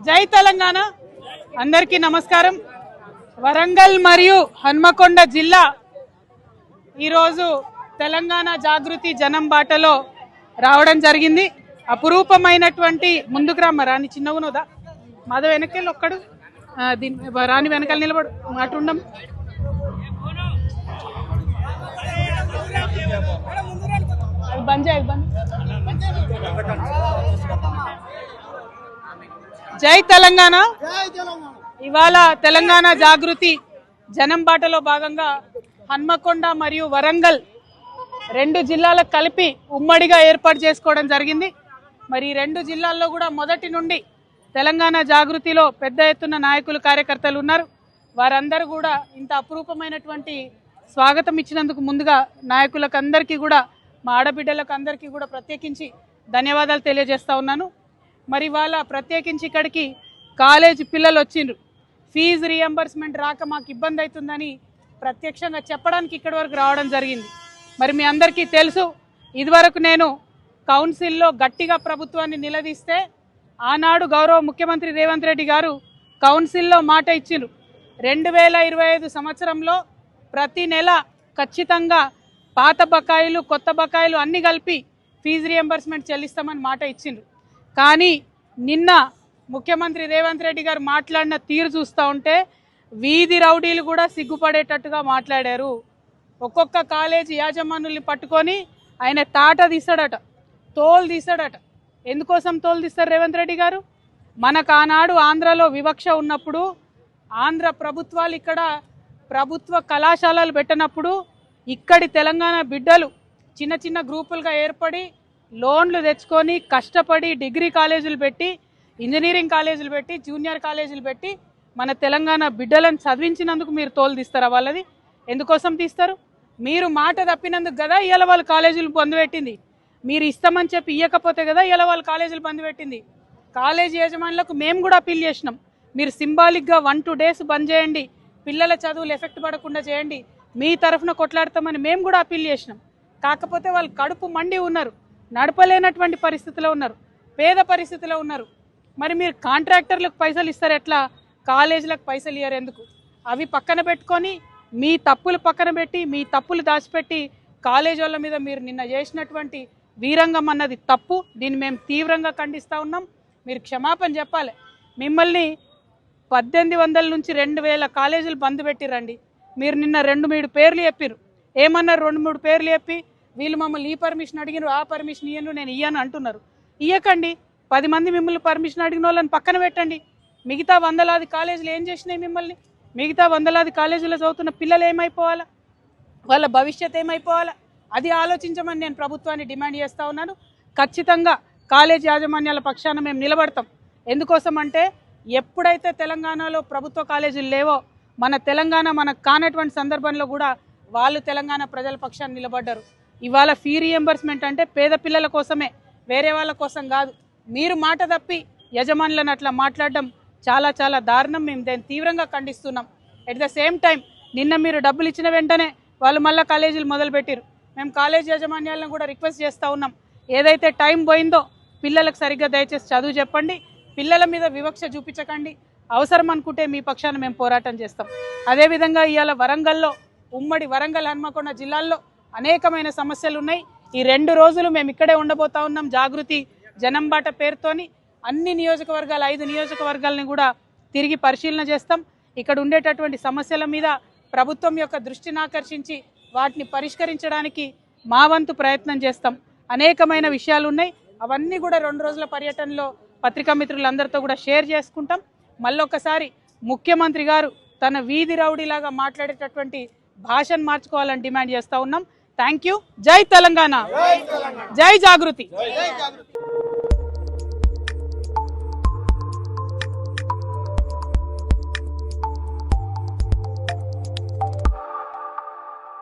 జై తెలంగాణ అందరికీ నమస్కారం। వరంగల్ మరియు హన్మకొండ జిల్లా ఈరోజు తెలంగాణ జాగృతి జనం బాటలో రావడం జరిగింది। అపురూపమైనటువంటి ముందుకు రాని చిన్నగునోదా మాధ వెనకెళ్ళి ఒక్కడు రాని వెనకాల నిలబడు మాటుండం జై తెలంగాణ। ఇవాళ తెలంగాణ జాగృతి జనం బాటలో భాగంగా హన్మకొండ మరియు వరంగల్ రెండు జిల్లాలకు కలిపి ఉమ్మడిగా ఏర్పాటు చేసుకోవడం జరిగింది। మరి రెండు జిల్లాల్లో కూడా మొదటి నుండి తెలంగాణ జాగృతిలో పెద్ద ఎత్తున నాయకులు కార్యకర్తలు ఉన్నారు। వారందరూ కూడా ఇంత అపురూపమైనటువంటి స్వాగతం ఇచ్చినందుకు ముందుగా నాయకులకు అందరికీ కూడా మా ఆడబిడ్డలకు అందరికీ కూడా ప్రత్యేకించి ధన్యవాదాలు తెలియజేస్తా ఉన్నాను। మరి వాళ్ళ ప్రత్యేకించి ఇక్కడికి కాలేజ్ పిల్లలు వచ్చిండ్రు, ఫీజు రీఎంబర్స్మెంట్ రాక మాకు ఇబ్బంది అవుతుందని ప్రత్యక్షంగా చెప్పడానికి ఇక్కడి వరకు రావడం జరిగింది। మరి మీ అందరికీ తెలుసు, ఇదివరకు నేను కౌన్సిల్లో గట్టిగా ప్రభుత్వాన్ని నిలదీస్తే ఆనాడు గౌరవ ముఖ్యమంత్రి రేవంత్ రెడ్డి గారు కౌన్సిల్లో మాట ఇచ్చిండ్రు, 2025 సంవత్సరంలో ప్రతి నెల ఖచ్చితంగా పాత బకాయిలు కొత్త బకాయిలు అన్నీ కలిపి ఫీజు రీఎంబర్స్మెంట్ చెల్లిస్తామని మాట ఇచ్చిండ్రు। కానీ నిన్న ముఖ్యమంత్రి రేవంత్ రెడ్డి గారు మాట్లాడిన తీరు చూస్తూ ఉంటే వీధి రౌడీలు కూడా సిగ్గుపడేటట్టుగా మాట్లాడారు। ఒక్కొక్క కాలేజీ యాజమానుల్ని పట్టుకొని ఆయన తాట తీస్తాడట, తోలు తీస్తాడట। ఎందుకోసం తోలు తీస్తారు రేవంత్ రెడ్డి గారు? మనకు ఆనాడు ఆంధ్రలో వివక్ష ఉన్నప్పుడు ఆంధ్ర ప్రభుత్వాలు ఇక్కడ ప్రభుత్వ కళాశాలలు పెట్టినప్పుడు ఇక్కడి తెలంగాణ బిడ్డలు చిన్న చిన్న గ్రూపులుగా ఏర్పడి లోన్లు తెచ్చుకొని కష్టపడి డిగ్రీ కాలేజీలు పెట్టి ఇంజనీరింగ్ కాలేజీలు పెట్టి జూనియర్ కాలేజీలు పెట్టి మన తెలంగాణ బిడ్డలను చదివించినందుకు మీరు తోలు తీస్తారా? వాళ్ళది ఎందుకోసం తీస్తారు? మీరు మాట తప్పినందుకు కదా ఇవాళ వాళ్ళు కాలేజీలు బంద్ పెట్టింది, మీరు ఇస్తామని చెప్పి ఇవ్వకపోతే కదా ఇవాళ వాళ్ళు కాలేజీలు బంద్ పెట్టింది। కాలేజీ యజమానులకు మేము కూడా అప్పీల్ చేసినాం, మీరు సింబాలిక్గా 1-2 డేస్ బంద్ చేయండి, పిల్లల చదువులు ఎఫెక్ట్ పడకుండా చేయండి, మీ తరఫున కొట్లాడతామని మేము కూడా అప్పీల్ చేసినాం। కాకపోతే వాళ్ళు కడుపు మండి ఉన్నారు, నడపలేనటువంటి పరిస్థితిలో ఉన్నారు, పేద పరిస్థితిలో ఉన్నారు। మరి మీరు కాంట్రాక్టర్లకు పైసలు ఇస్తారు ఎట్లా, కాలేజీలకు పైసలు ఇయ్యారు ఎందుకు? అవి పక్కన పెట్టుకొని మీ తప్పులు పక్కన పెట్టి మీ తప్పులు దాచిపెట్టి కాలేజ్ వాళ్ళ మీద మీరు నిన్న చేసినటువంటి వీరంగం అన్నది తప్పు, దీన్ని మేము తీవ్రంగా ఖండిస్తూ ఉన్నాం। మీరు క్షమాపణ చెప్పాలి। మిమ్మల్ని 1800 నుంచి 2000 కాలేజీలు బంద్ పెట్టిరండి, మీరు నిన్న 2-3 పేర్లు చెప్పారు, ఏమన్నారు? 2-3 పేర్లు చెప్పి వీళ్ళు మమ్మల్ని ఈ పర్మిషన్ అడిగినారు ఆ పర్మిషన్ ఇయ్యను నేను ఇయ్యను అంటున్నారు। ఇయ్యకండి, 10 మంది మిమ్మల్ని పర్మిషన్ అడిగిన వాళ్ళని పక్కన పెట్టండి। మిగతా వందలాది కాలేజీలు ఏం చేసినాయి మిమ్మల్ని? మిగతా వందలాది కాలేజీలో చదువుతున్న పిల్లలు ఏమైపోవాలా, వాళ్ళ భవిష్యత్ ఏమైపోవాలా? అది ఆలోచించమని నేను ప్రభుత్వాన్ని డిమాండ్ చేస్తూ ఉన్నాను। ఖచ్చితంగా కాలేజ్ యాజమాన్యాల పక్షాన మేము నిలబడతాం। ఎందుకోసం అంటే ఎప్పుడైతే తెలంగాణలో ప్రభుత్వ కాలేజీలు లేవో మన తెలంగాణ మనకు కానటువంటి సందర్భంలో కూడా వాళ్ళు తెలంగాణ ప్రజల పక్షాన్ని నిలబడ్డారు। ఇవాళ ఫీ రీఎంబర్స్మెంట్ అంటే పేద పిల్లల కోసమే, వేరే వాళ్ళ కోసం కాదు। మీరు మాట తప్పి యజమానులను అట్లా మాట్లాడడం చాలా చాలా దారుణం, మేము దాన్ని తీవ్రంగా ఖండిస్తున్నాం। ఎట్ ద సేమ్ టైం నిన్న మీరు డబ్బులు ఇచ్చిన వెంటనే వాళ్ళు మళ్ళీ కాలేజీలు మొదలుపెట్టారు। మేము కాలేజ్ యాజమాన్యాలను కూడా రిక్వెస్ట్ చేస్తూ ఉన్నాం, ఏదైతే టైం పోయిందో పిల్లలకు సరిగ్గా దయచేసి చదువు చెప్పండి, పిల్లల మీద వివక్ష చూపించకండి, అవసరం అనుకుంటే మీ పక్షాన మేము పోరాటం చేస్తాం। అదేవిధంగా ఇవాళ వరంగల్లో ఉమ్మడి వరంగల్ హన్మకొండ జిల్లాల్లో అనేకమైన సమస్యలు ఉన్నాయి। ఈ 2 రోజులు మేము ఇక్కడే ఉండబోతా ఉన్నాం జాగృతి జనం బాట పేరుతోని। అన్ని నియోజకవర్గాలు 5 నియోజకవర్గాలని కూడా తిరిగి పరిశీలన చేస్తాం। ఇక్కడ ఉండేటటువంటి సమస్యల మీద ప్రభుత్వం యొక్క దృష్టిని ఆకర్షించి వాటిని పరిష్కరించడానికి మా వంతు ప్రయత్నం చేస్తాం। అనేకమైన విషయాలు ఉన్నాయి, అవన్నీ కూడా 2 రోజుల పర్యటనలో పత్రికా మిత్రులందరితో కూడా షేర్ చేసుకుంటాం। మళ్ళొకసారి ముఖ్యమంత్రి గారు తన వీధి రౌడీలాగా మాట్లాడేటటువంటి భాషను మార్చుకోవాలని డిమాండ్ చేస్తూ ఉన్నాం। Thank you. జై తెలంగాణ, జై జాగృతి।